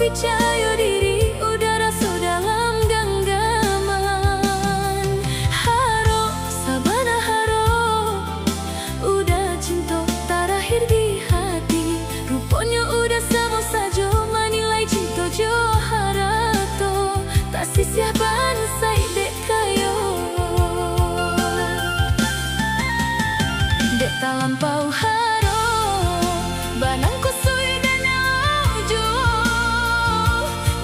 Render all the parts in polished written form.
percaya diri, udara so dalam genggaman. Haro, sabana haro, udah cinta terakhir di hati. Rupanya udah sama saja menilai cinta jo harato. Tak sisih bansai dek kayo, dek tak lampau haro, banang kusui dan aujo.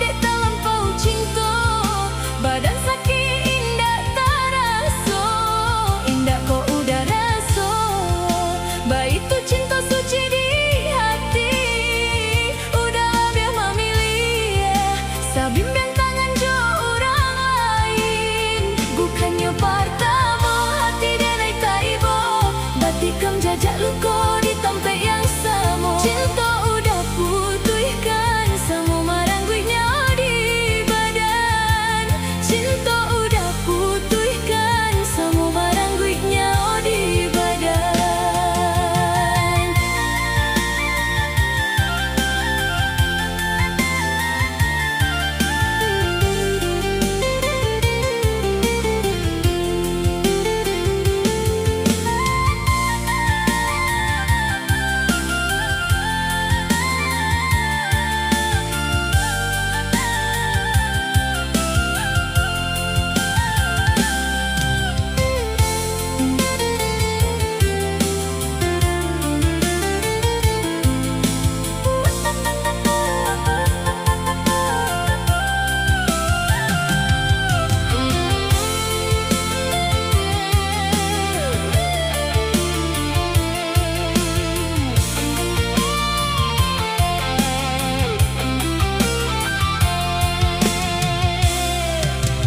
Dek tak lampau cinta, badan sakit indah taraso. Indah kau udah raso, baik tu cinta suci di hati. Udah biar memilih, sabimbang tangan jo orang lain. Bukannya pertama hati dan naik taibo, batikam jajak luko di tempat yang sama. Cinta udah putihkan sama marangguinya di badan. Cinta udah putihkan sama marangguinya di badan.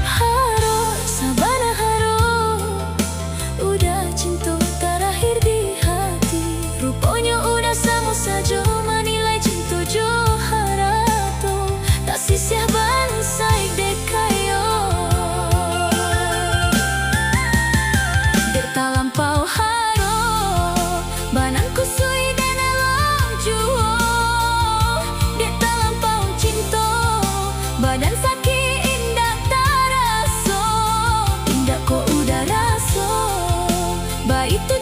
Haro, sabana haro, udah cinta terakhir di hati. Rupanya udah sama saja menilai cinta jo harato. Tak sisih bansai dek kayo, dek tak lampau haro, banang kusui dan alam juo. Dek tak lampau cinta, badan sakit indah taraso. Indah kau udah raso, baik tu